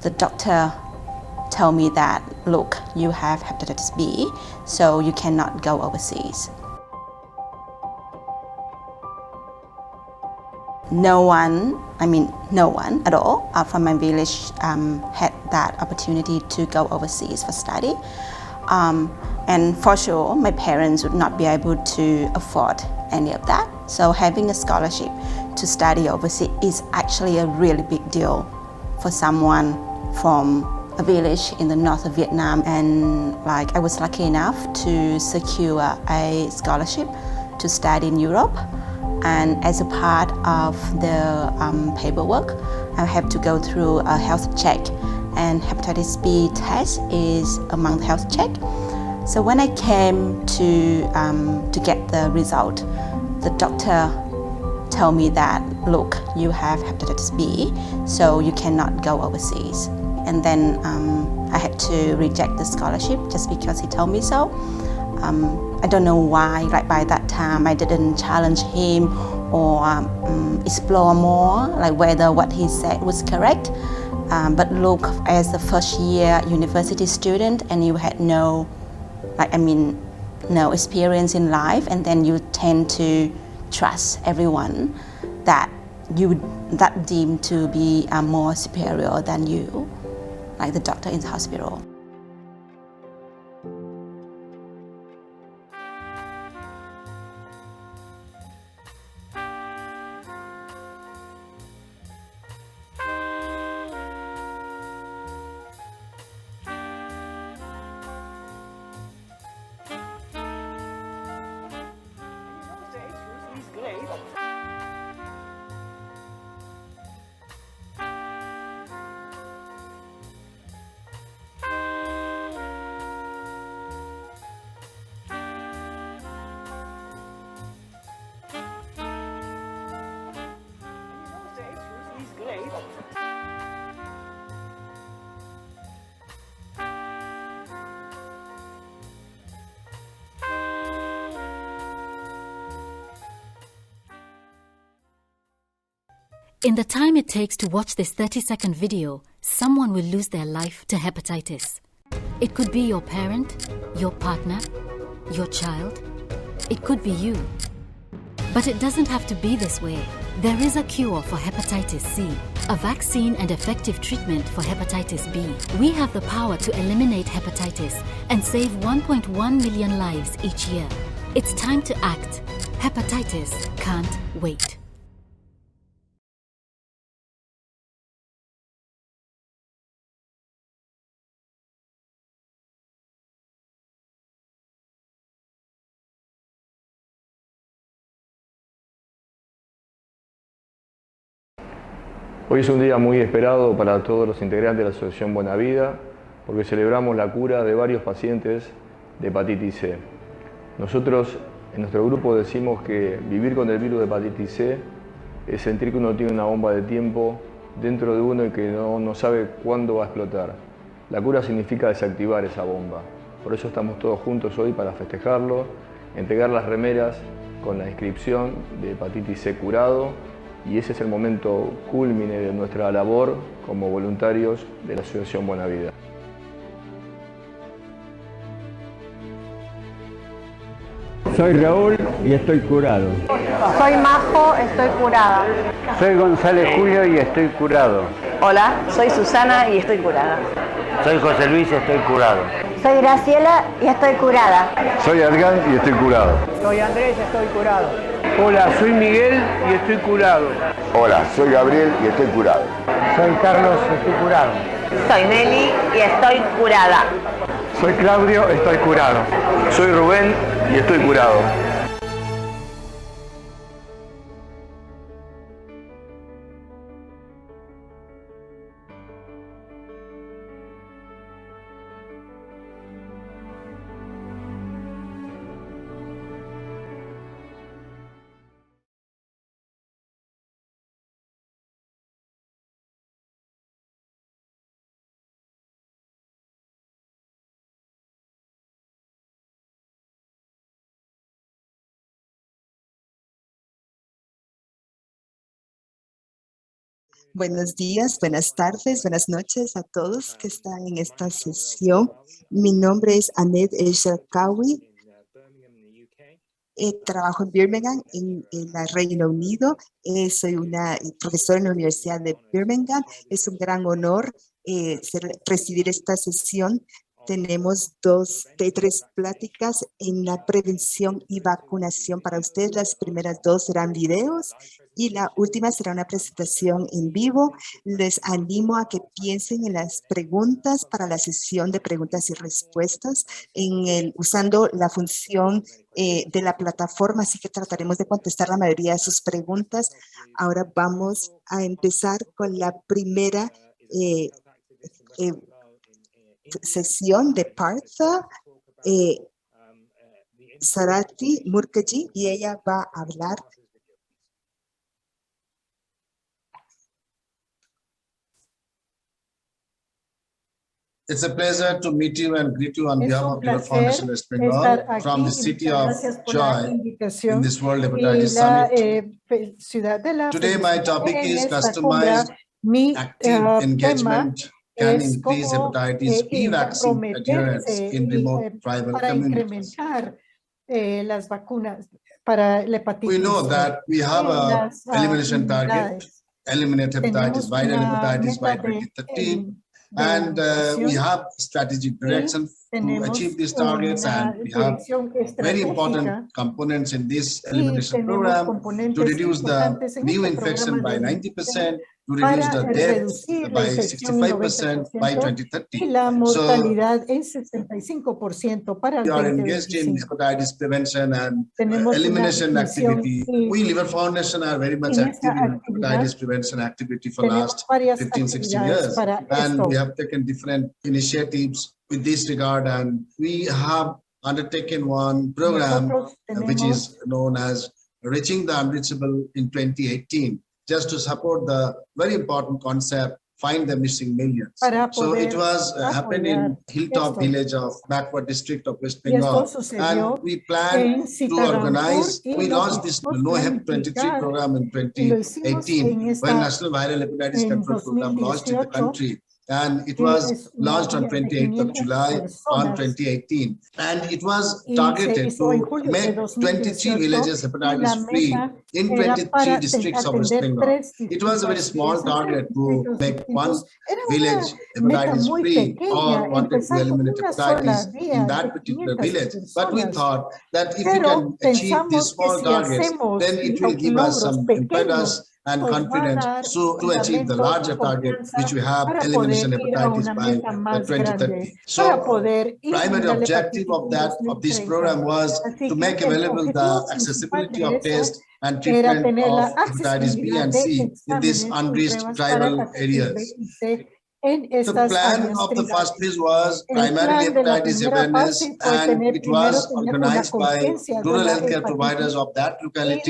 The doctor told me that, look, you have hepatitis B, so you cannot go overseas. No one at all from my village had that opportunity to go overseas for study. And for sure, my parents would not be able to afford any of that. So having a scholarship to study overseas is actually a really big deal for someone from a village in the north of Vietnam. And I was lucky enough to secure a scholarship to study in Europe. And as a part of the paperwork, I have to go through a health check. And hepatitis B test is among the health check. So when I came to get the result, the doctor told me that, look, you have hepatitis B, so you cannot go overseas. And then I had to reject the scholarship just because he told me so. I don't know why, by that time, I didn't challenge him or explore more, whether what he said was correct. But look, as a first year university student and you had no experience in life, and then you tend to trust everyone that deem to be more superior than you, like the doctor in the hospital. In the time it takes to watch this 30-second video, someone will lose their life to hepatitis. It could be your parent, your partner, your child. It could be you. But it doesn't have to be this way. There is a cure for hepatitis C, a vaccine and effective treatment for hepatitis B. We have the power to eliminate hepatitis and save 1.1 million lives each year. It's time to act. Hepatitis can't wait. Hoy es un día muy esperado para todos los integrantes de la Asociación Buena Vida, porque celebramos la cura de varios pacientes de hepatitis C. Nosotros en nuestro grupo decimos que vivir con el virus de hepatitis C es sentir que uno tiene una bomba de tiempo dentro de uno y que no sabe cuándo va a explotar. La cura significa desactivar esa bomba. Por eso estamos todos juntos hoy para festejarlo, entregar las remeras con la inscripción de hepatitis C curado, y ese es el momento cúlmine de nuestra labor como voluntarios de la Asociación Buena Vida. Soy Raúl y estoy curado. Soy Majo, estoy curada. Soy González Julio y estoy curado. Hola, soy Susana y estoy curada. Soy José Luis y estoy curado. Soy Graciela y estoy curada. Soy Adrián y estoy curado. Soy Andrés y estoy curado. Hola, soy Miguel y estoy curado. Hola, soy Gabriel y estoy curado. Soy Carlos y estoy curado. Soy Nelly y estoy curada. Soy Claudio, estoy curado. Soy Rubén y estoy curado. Buenos días, buenas tardes, buenas noches a todos que están en esta sesión. Mi nombre es Annette El-Sharkawi. Trabajo en Birmingham, en el Reino Unido. Soy una profesora en la Universidad de Birmingham. Es un gran honor presidir esta sesión. Tenemos tres pláticas en la prevención y vacunación para ustedes. Las primeras dos serán videos y la última será una presentación en vivo. Les animo a que piensen en las preguntas para la sesión de preguntas y respuestas usando la función de la plataforma, así que trataremos de contestar la mayoría de sus preguntas. Ahora vamos a empezar con la primera sesión de Partha Sarati Mukherjee, y ella va a hablar. It's a pleasure to meet you and greet you on behalf of Liver Foundation West Bengal from the city of Joy in this World Hepatitis Summit. Today my topic is customized active engagement can increase hepatitis B vaccine adherence in remote tribal communities. We know that we have an elimination target, eliminate hepatitis, viral hepatitis by 2013. And we have strategic direction to achieve these targets, and we have very important components in this elimination program to reduce the new infection by 90%, to reduce the death by 65% by 2030. So we are engaged in hepatitis prevention and elimination activity. We, Liver Foundation, are very much active in hepatitis prevention activity for the last 15-16 years. And we have taken different initiatives with this regard, and we have undertaken one program which is known as Reaching the Unreachable in 2018, just to support the very important concept, find the missing millions. So it was happened in Hilltop village of backward district of West Bengal. And we planned to organize, we launched this No Hep 23 program in 2018 when National Viral Hepatitis Control Program launched in the country. And it was launched on 28th of July on 2018. And it was targeted to make 23 villages hepatitis free in 23 districts of West Bengal. It was a very small target to make one village hepatitis free or wanted to eliminate hepatitis in that particular village. But we thought that if we can achieve these small targets, then it will give us some impetus and confidence to achieve the larger target which we have, elimination hepatitis by 2030. So primary objective of this program was to make available the accessibility of tests and treatment of hepatitis B and C in these unreached tribal areas. The plan of the first phase was primarily hepatitis awareness, and it was organized by rural healthcare providers of that locality.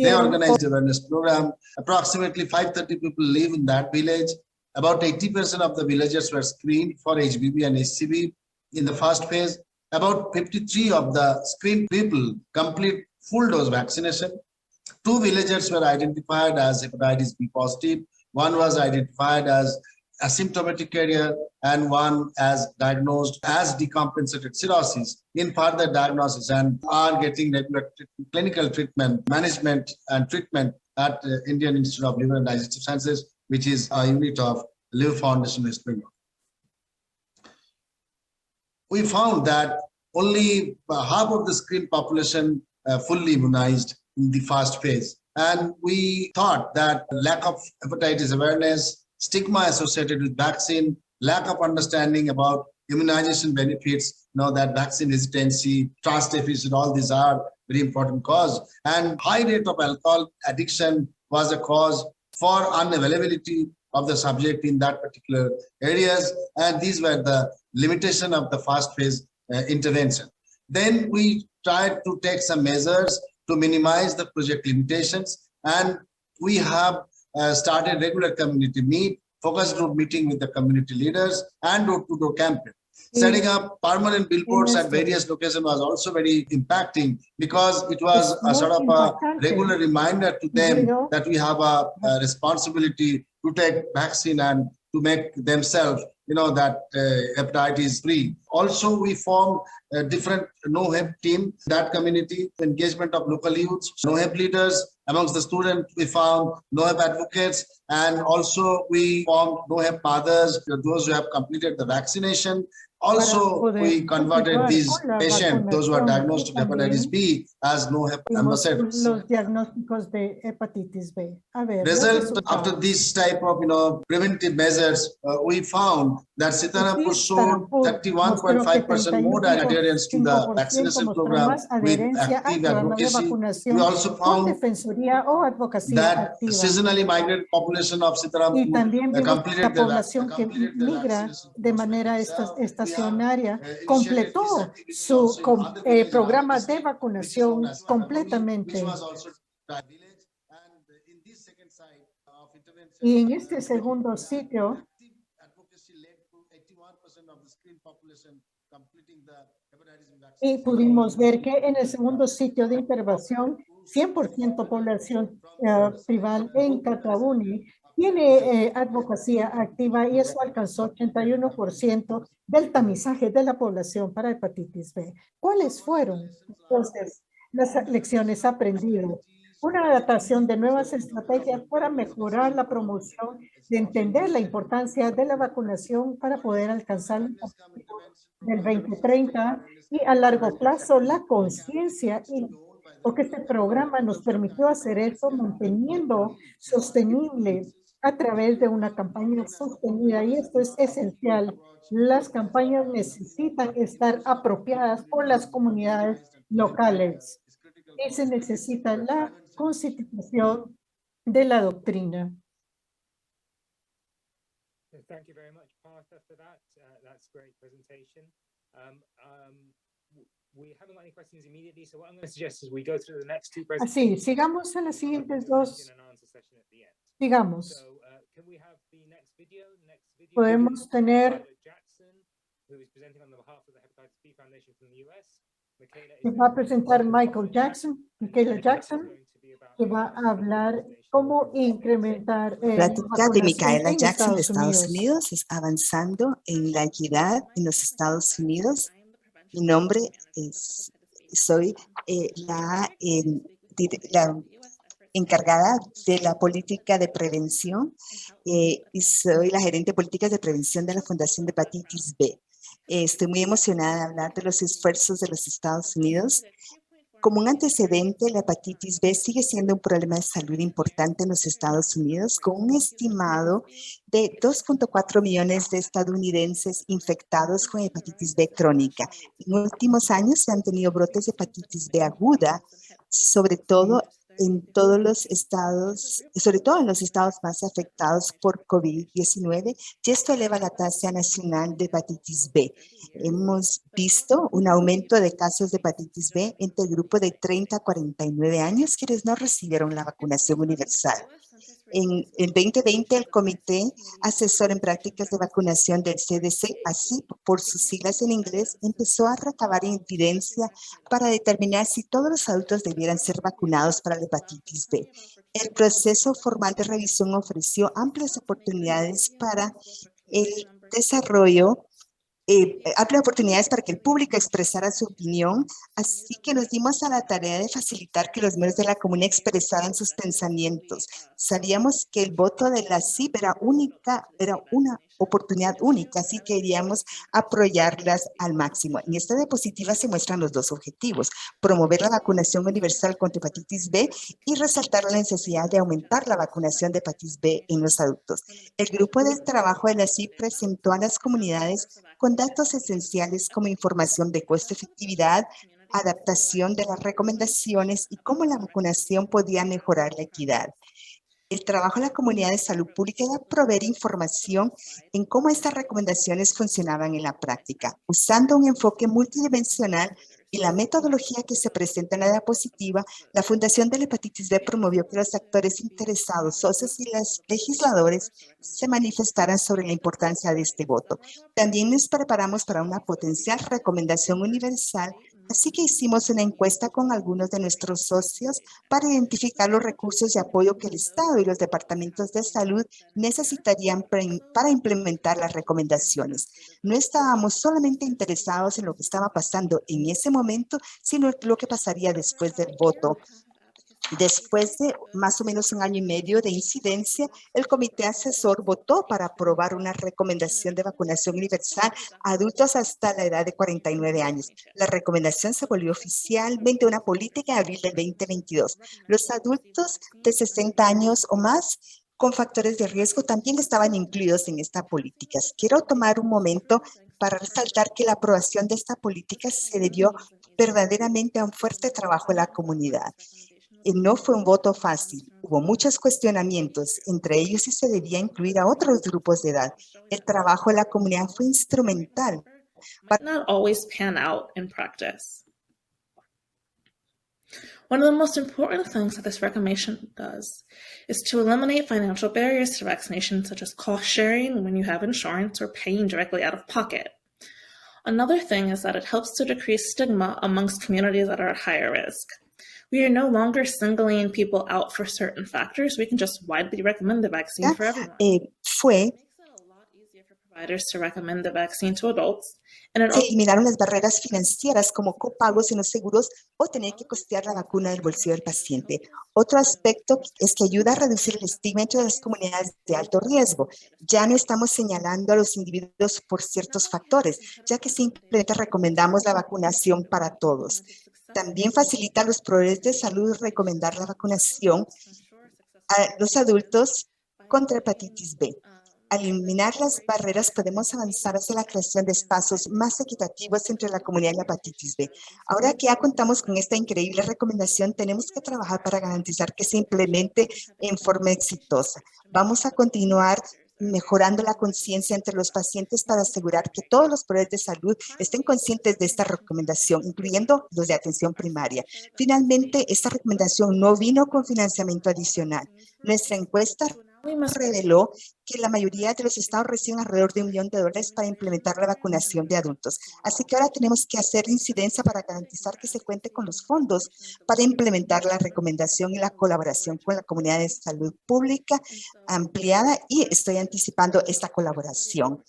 They organized awareness program. Approximately 530 people live in that village. About 80% of the villagers were screened for HBV and HCV in the first phase. About 53 of the screened people complete full dose vaccination. 2 villagers were identified as hepatitis B positive. One was identified as asymptomatic carrier, and one as diagnosed as decompensated cirrhosis in further diagnosis and are getting regular clinical treatment, management and treatment at Indian Institute of Liver and Digestive Sciences, which is a unit of Liver Foundation West Bengal. We found that only half of the screened population fully immunized in the first phase. And we thought that lack of hepatitis awareness, stigma associated with vaccine, lack of understanding about immunization benefits, that vaccine hesitancy, trust deficit, all these are very important cause. And high rate of alcohol addiction was a cause for unavailability of the subject in that particular areas. And these were the limitation of the first phase intervention. Then we tried to take some measures to minimize the project limitations. And we have started regular community meet, focus group meeting with the community leaders, and door-to-door campaign. Setting up permanent billboards at various locations was also very impacting, because it was a sort of a regular reminder to them that we have a responsibility to take vaccine and to make themselves, that hepatitis free. Also, we formed a different no-hep team, that community, engagement of local youths, no-hep leaders. Amongst the students, we found no-hep advocates, and also we formed no-hep mothers, those who have completed the vaccination. Also, we converted these patients, those who are diagnosed with hepatitis B, as no-hep ambassadors. Los diagnósticos de hepatitis B. A ver, Result after this type of preventive measures, we found that Sitarapur showed 31.5% more adherence to the vaccination program with active advocacy. We also found that seasonally migrated population of Sitarapur completed the vaccination. Completó su programa de vacunación completamente. Y en este segundo sitio, y pudimos ver que en el segundo sitio de intervención, 100% población tribal en Catauni tiene advocacia activa y eso alcanzó 81% del tamizaje de la población para hepatitis B. ¿Cuáles fueron entonces las lecciones aprendidas? Una adaptación de nuevas estrategias para mejorar la promoción, de entender la importancia de la vacunación para poder alcanzar el objetivo del 2030 y a largo plazo la conciencia, porque este programa nos permitió hacer eso manteniendo sostenible a través de una campaña sostenida, y esto es esencial. Las campañas necesitan estar apropiadas por las comunidades locales y se necesita la constitución de la doctrina. Thank you very much, Partha, for that. That's a great presentation. We haven't got any questions immediately, so what I'm going to suggest is we go through the next two presentations. Así, sigamos a las siguientes dos. Sigamos. Podemos tener. Va a presentar Michael Jackson, Michaela Jackson, que va a hablar cómo incrementar la práctica de Michaela Jackson de Estados Unidos es avanzando en la equidad en los Estados Unidos. Mi nombre es, soy la encargada de la política de prevención y soy la gerente de políticas de prevención de la Fundación de Hepatitis B. Estoy muy emocionada de hablar de los esfuerzos de los Estados Unidos. Como un antecedente, la hepatitis B sigue siendo un problema de salud importante en los Estados Unidos, con un estimado de 2.4 millones de estadounidenses infectados con hepatitis B crónica. En últimos años se han tenido brotes de hepatitis B aguda, sobre todo en todos los estados, sobre todo en los estados más afectados por COVID-19, y esto eleva la tasa nacional de hepatitis B. Hemos visto un aumento de casos de hepatitis B entre el grupo de 30 a 49 años quienes no recibieron la vacunación universal. En el 2020, el Comité Asesor en Prácticas de Vacunación del CDC, así por sus siglas en inglés, empezó a recabar evidencia para determinar si todos los adultos debieran ser vacunados para la hepatitis B. El proceso formal de revisión ofreció amplias oportunidades para el desarrollo, amplias oportunidades para que el público expresara su opinión, así que nos dimos a la tarea de facilitar que los miembros de la comunidad expresaran sus pensamientos. Sabíamos que el voto de la CIP era una oportunidad única, así que queríamos apoyarlas al máximo. En esta diapositiva se muestran los dos objetivos: promover la vacunación universal contra hepatitis B y resaltar la necesidad de aumentar la vacunación de hepatitis B en los adultos. El grupo de trabajo de la CIP presentó a las comunidades con datos esenciales como información de costo-efectividad, adaptación de las recomendaciones y cómo la vacunación podía mejorar la equidad. El trabajo de la comunidad de salud pública era proveer información en cómo estas recomendaciones funcionaban en la práctica. Usando un enfoque multidimensional y la metodología que se presenta en la diapositiva, la Fundación de la Hepatitis B promovió que los actores interesados, socios y los legisladores se manifestaran sobre la importancia de este voto. También nos preparamos para una potencial recomendación universal Así que hicimos una encuesta con algunos de nuestros socios para identificar los recursos y apoyo que el Estado y los departamentos de salud necesitarían para implementar las recomendaciones. No estábamos solamente interesados en lo que estaba pasando en ese momento, sino lo que pasaría después del voto. Después de más o menos 1 año y medio de incidencia, el comité asesor votó para aprobar una recomendación de vacunación universal a adultos hasta la edad de 49 años. La recomendación se volvió oficialmente una política en abril del 2022. Los adultos de 60 años o más con factores de riesgo también estaban incluidos en esta política. Quiero tomar un momento para resaltar que la aprobación de esta política se debió verdaderamente a un fuerte trabajo de la comunidad. No fue un voto fácil. Hubo muchos cuestionamientos, entre ellos si se debía incluir a otros grupos de edad. El trabajo de la comunidad fue instrumental. Not always pan out in practice. One of the most important things that this recommendation does is to eliminate financial barriers to vaccination, such as cost sharing when you have insurance or paying directly out of pocket. Another thing is that it helps to decrease stigma amongst communities that are at higher risk. We are no longer singling people out for certain factors. We can just widely recommend the vaccine for everyone. Fue providers to recommend the vaccine to adults. Se eliminaron las barreras financieras como copagos en los seguros o tener que costear la vacuna del bolsillo del paciente. Otro aspecto es que ayuda a reducir el estigma entre las comunidades de alto riesgo. Ya no estamos señalando a los individuos por ciertos factores, ya que simplemente recomendamos la vacunación para todos. También facilita a los proveedores de salud recomendar la vacunación a los adultos contra hepatitis B. Al eliminar las barreras, podemos avanzar hacia la creación de espacios más equitativos entre la comunidad y la hepatitis B. Ahora que ya contamos con esta increíble recomendación, tenemos que trabajar para garantizar que se implemente en forma exitosa. Vamos a continuar mejorando la conciencia entre los pacientes para asegurar que todos los proveedores de salud estén conscientes de esta recomendación, incluyendo los de atención primaria. Finalmente, esta recomendación no vino con financiamiento adicional. Nuestra encuesta reveló que la mayoría de los estados reciben alrededor de $1 millón para implementar la vacunación de adultos. Así que ahora tenemos que hacer incidencia para garantizar que se cuente con los fondos para implementar la recomendación y la colaboración con la comunidad de salud pública ampliada, y estoy anticipando esta colaboración.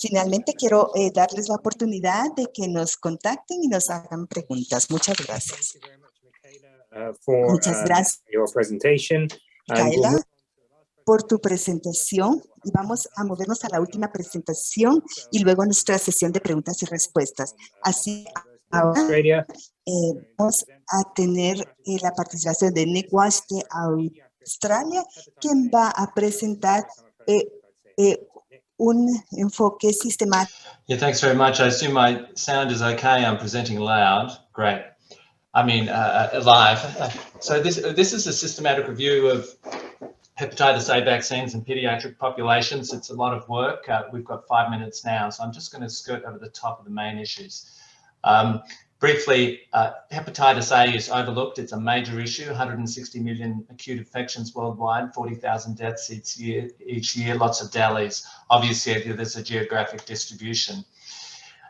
Finalmente, quiero darles la oportunidad de que nos contacten y nos hagan preguntas. Muchas gracias. Muchas gracias, Micaela, por tu presentación, y vamos a movernos a la última presentación y luego a nuestra sesión de preguntas y respuestas. Así, ahora vamos a tener la participación de Nick Walsh de Australia, quien va a presentar un enfoque sistemático. Yeah, thanks very much. I assume my sound is okay. I'm presenting loud. Great. I mean, live. So this is a systematic review of hepatitis A vaccines in pediatric populations. It's a lot of work. We've got 5 minutes now, so I'm just going to skirt over the top of the main issues. Briefly, hepatitis A is overlooked. It's a major issue, 160 million acute infections worldwide, 40,000 deaths each year, lots of DALYs. Obviously, there's a geographic distribution.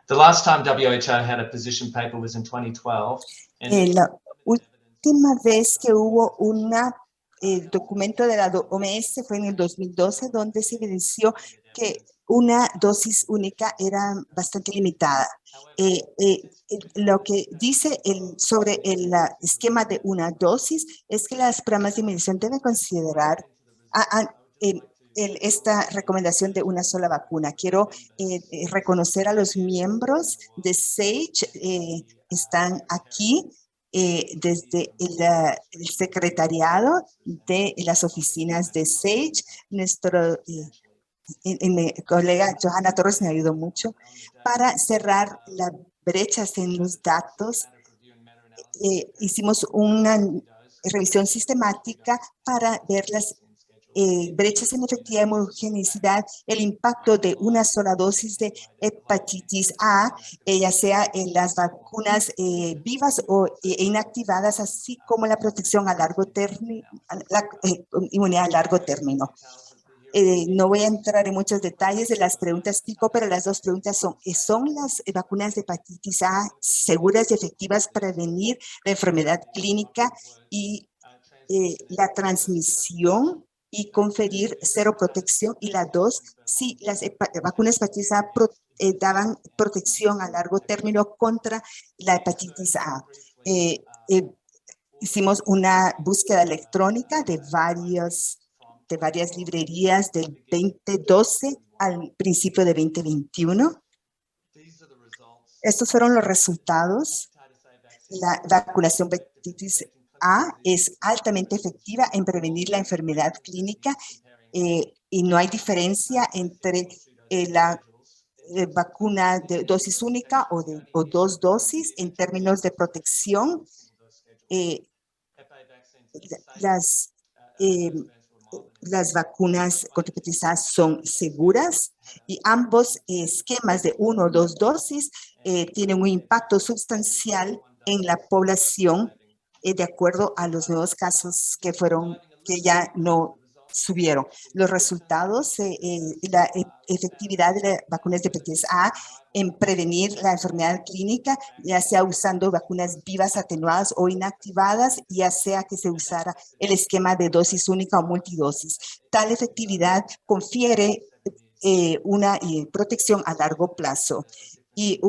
The last time WHO had a position paper was in 2012. La última vez que hubo el documento de la OMS fue en el 2012, donde se evidenció que una dosis única era bastante limitada. Lo que dice sobre el esquema de una dosis es que las programas de inmunización deben considerar esta recomendación de una sola vacuna. Quiero reconocer a los miembros de SAGE, están aquí. Desde el secretariado de las oficinas de SAGE, nuestro mi colega Johanna Torres me ayudó mucho para cerrar las brechas en los datos. Hicimos una revisión sistemática para ver las brechas en efectividad y homogenicidad, el impacto de una sola dosis de hepatitis A, ya sea en las vacunas vivas o inactivadas, así como la protección a largo término, la inmunidad a largo término. No voy a entrar en muchos detalles de las preguntas pico, pero las dos preguntas son las vacunas de hepatitis A seguras y efectivas para prevenir la enfermedad clínica y la transmisión y conferir seroprotección? Y la dos, si las vacunas de hepatitis A daban protección a largo término contra la hepatitis A. Hicimos una búsqueda electrónica de varias librerías del 2012 al principio de 2021. Estos fueron los resultados. La vacunación de hepatitis A es altamente efectiva en prevenir la enfermedad clínica y no hay diferencia entre la vacuna de dosis única o dos dosis en términos de protección. Las vacunas contra hepatitis A son seguras y ambos esquemas de 1 o 2 dosis tienen un impacto sustancial en la población de acuerdo a los nuevos casos que ya no subieron. Los resultados, la efectividad de las vacunas de hepatitis A en prevenir la enfermedad clínica, ya sea usando vacunas vivas atenuadas o inactivadas, ya sea que se usara el esquema de dosis única o multidosis. Tal efectividad confiere una protección a largo plazo. Y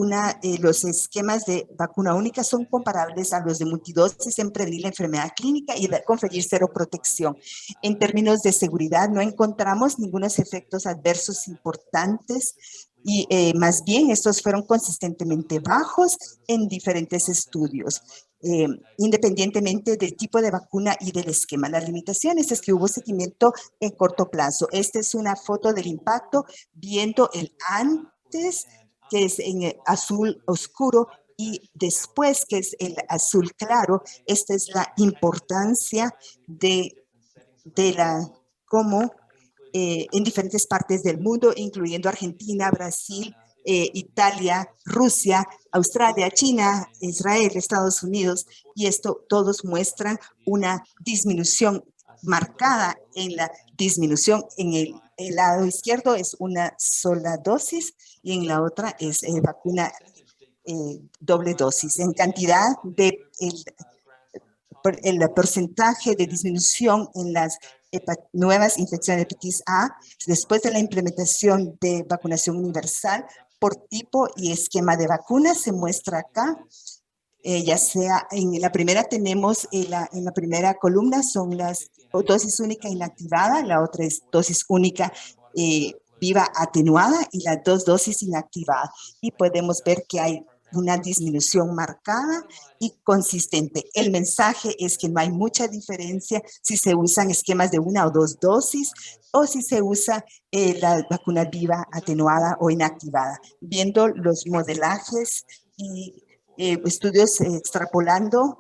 los esquemas de vacuna única son comparables a los de multidosis en prevenir la enfermedad clínica y conferir seroprotección. En términos de seguridad, no encontramos ningunos efectos adversos importantes y más bien estos fueron consistentemente bajos en diferentes estudios. Independientemente del tipo de vacuna y del esquema. Las limitaciones es que hubo seguimiento en corto plazo. Esta es una foto del impacto viendo el antes, que es en el azul oscuro, y después, que es el azul claro. Esta es la importancia de cómo en diferentes partes del mundo, incluyendo Argentina, Brasil, Italia, Rusia, Australia, China, Israel, Estados Unidos, y esto todos muestran una disminución marcada en la disminución. En el lado izquierdo es una sola dosis y en la otra es vacuna doble dosis. En cantidad de el porcentaje de disminución en las nuevas infecciones de hepatitis A después de la implementación de vacunación universal por tipo y esquema de vacunas se muestra acá. Ya sea en la primera tenemos en la primera columna son las dosis única inactivada, la otra es dosis única viva atenuada y las dos dosis inactivadas. Y podemos ver que hay una disminución marcada y consistente. El mensaje es que no hay mucha diferencia si se usan esquemas de 1 o 2 dosis o si se usa la vacuna viva atenuada o inactivada. Viendo los modelajes y estudios extrapolando,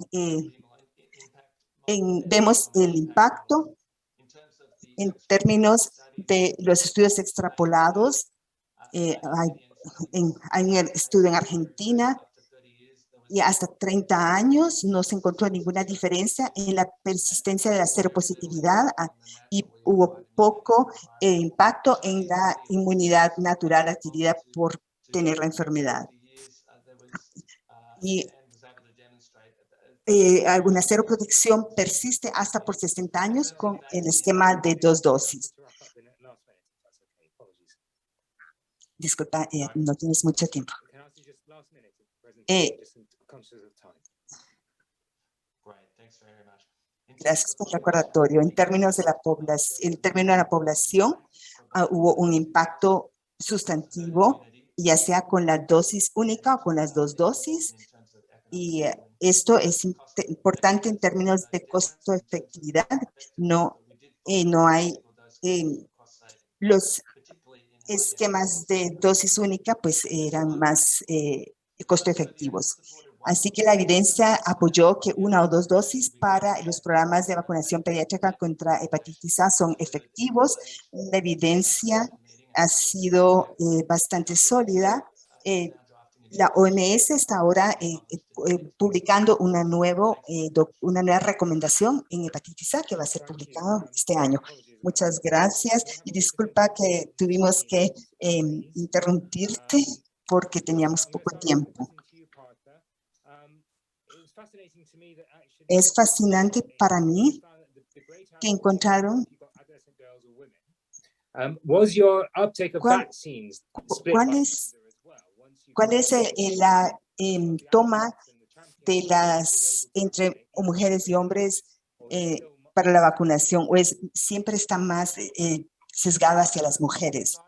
vemos el impacto en términos de los estudios extrapolados. Hay el estudio en Argentina y hasta 30 años no se encontró ninguna diferencia en la persistencia de la seropositividad y hubo poco impacto en la inmunidad natural adquirida por tener la enfermedad. Y alguna seroprotección persiste hasta por 60 años con el esquema de 2 dosis. Disculpa, no tienes mucho tiempo. Gracias por el recordatorio. En términos de la población, hubo un impacto sustantivo, ya sea con la dosis única o con las 2 dosis. Y esto es importante en términos de costo-efectividad. No hay los esquemas de dosis única, pues eran más costo efectivos. Así que la evidencia apoyó que 1 o 2 dosis para los programas de vacunación pediátrica contra hepatitis A son efectivos. La evidencia ha sido bastante sólida. La OMS está ahora publicando una nueva recomendación en hepatitis A que va a ser publicado este año. Muchas gracias y disculpa que tuvimos que interrumpirte porque teníamos poco tiempo. Es fascinante para mí que encontraron ¿Cuál es la toma de las entre mujeres y hombres para la vacunación, o siempre está más sesgada hacia las mujeres?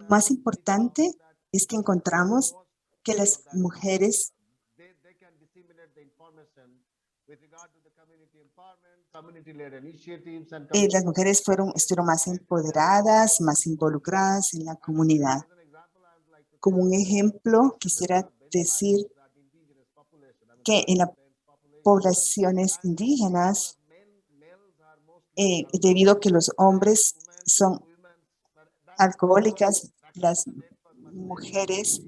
Más importante es que encontramos que las mujeres estuvieron más empoderadas, más involucradas en la comunidad. Como un ejemplo, quisiera decir que en las poblaciones indígenas, debido a que los hombres son alcohólicas, las mujeres,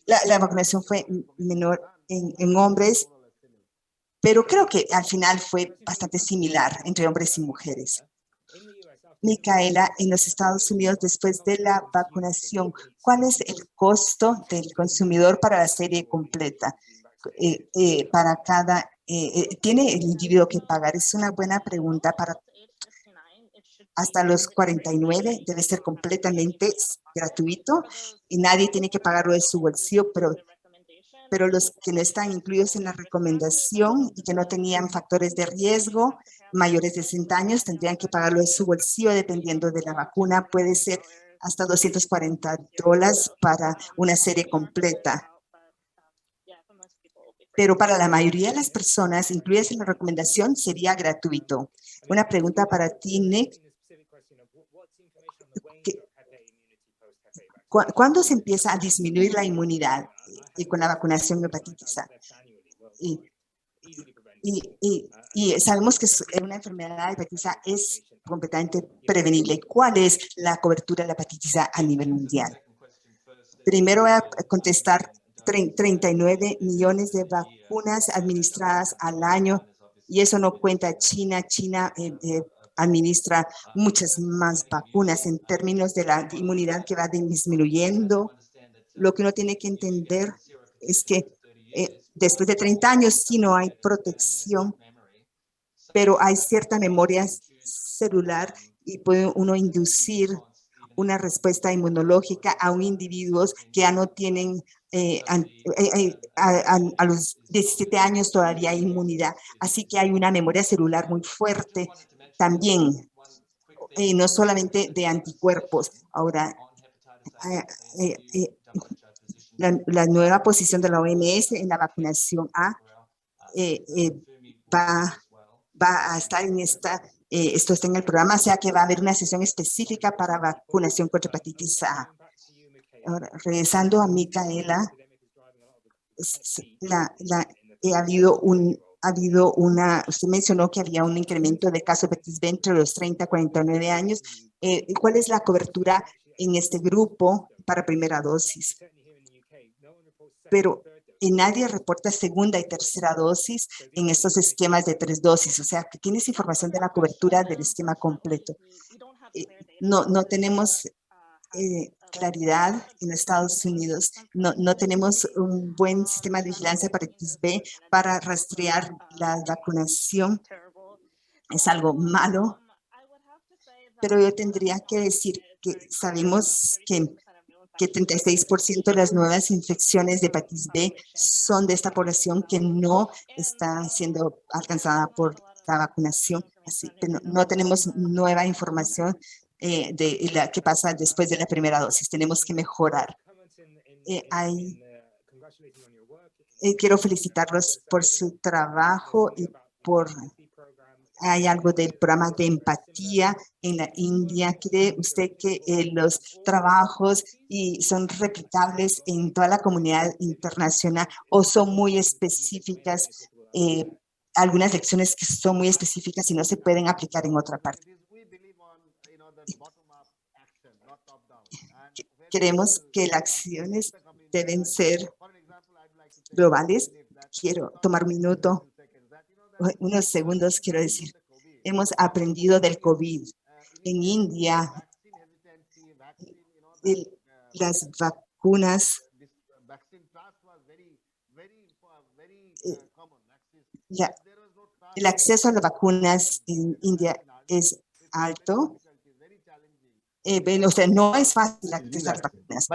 la vacunación fue menor en hombres, pero creo que al final fue bastante similar entre hombres y mujeres. Micaela, en los Estados Unidos, después de la vacunación, ¿cuál es el costo del consumidor para la serie completa? Para cada, ¿tiene el individuo que pagar? Es una buena pregunta. Para hasta los 49 debe ser completamente gratuito y nadie tiene que pagarlo de su bolsillo, pero los que no están incluidos en la recomendación y que no tenían factores de riesgo mayores de 60 años tendrían que pagarlo de su bolsillo dependiendo de la vacuna. Puede ser hasta $240 para una serie completa. Pero para la mayoría de las personas incluidas en la recomendación sería gratuito. Una pregunta para ti, Nick. ¿Cuándo se empieza a disminuir la inmunidad con la vacunación de hepatitis A? Y sabemos que una enfermedad de hepatitis A es completamente prevenible. ¿Cuál es la cobertura de la hepatitis A nivel mundial? Primero voy a contestar 39 millones de vacunas administradas al año y eso no cuenta China. China administra muchas más vacunas en términos de la inmunidad que va disminuyendo. Lo que uno tiene que entender es que después de 30 años sí no hay protección, pero hay cierta memoria celular y puede uno inducir una respuesta inmunológica a un individuos que ya no tienen, a los 17 años todavía hay inmunidad. Así que hay una memoria celular muy fuerte también, no solamente de anticuerpos. Ahora, la nueva posición de la OMS en la vacunación A va a estar en esto está en el programa, o sea que va a haber una sesión específica para vacunación contra hepatitis A. Ahora, regresando a Micaela, usted mencionó que había un incremento de casos de hepatitis B entre los 30 y 49 años. ¿Cuál es la cobertura en este grupo para primera dosis? Pero nadie reporta segunda y tercera dosis en estos esquemas de 3 dosis. O sea, que tienes información de la cobertura del esquema completo. No tenemos claridad en Estados Unidos. No tenemos un buen sistema de vigilancia para hepatitis B para rastrear la vacunación. Es algo malo. Pero yo tendría que decir que sabemos que 36% de las nuevas infecciones de hepatitis B son de esta población que no está siendo alcanzada por la vacunación. Así que no tenemos nueva información de la que pasa después de la primera dosis. Tenemos que mejorar. Quiero felicitarlos por su trabajo y hay algo del programa de empatía en la India. ¿Cree usted que los trabajos son replicables en toda la comunidad internacional o son muy específicas? Algunas lecciones que son muy específicas y no se pueden aplicar en otra parte. Queremos que las acciones deben ser globales. Quiero tomar un minuto, unos segundos, quiero decir. Hemos aprendido del COVID. En India, las vacunas, el acceso a las vacunas en India es alto. O sea, no es fácil acceder a las vacunas.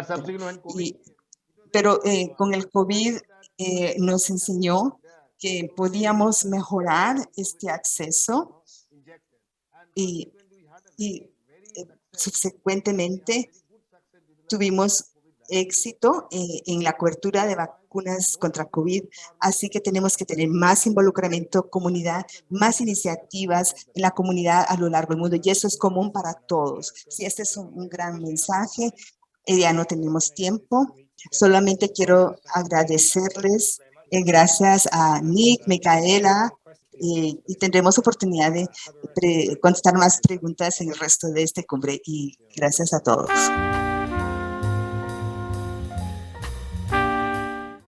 Pero con el COVID nos enseñó que podíamos mejorar este acceso y subsecuentemente tuvimos éxito en la cobertura de vacunas contra COVID, así que tenemos que tener más involucramiento comunidad, más iniciativas en la comunidad a lo largo del mundo, y eso es común para todos. Sí, este es un gran mensaje. Ya no tenemos tiempo. Solamente quiero agradecerles, gracias a Nick, Micaela, y tendremos oportunidad de contestar más preguntas en el resto de este cumbre, y gracias a todos.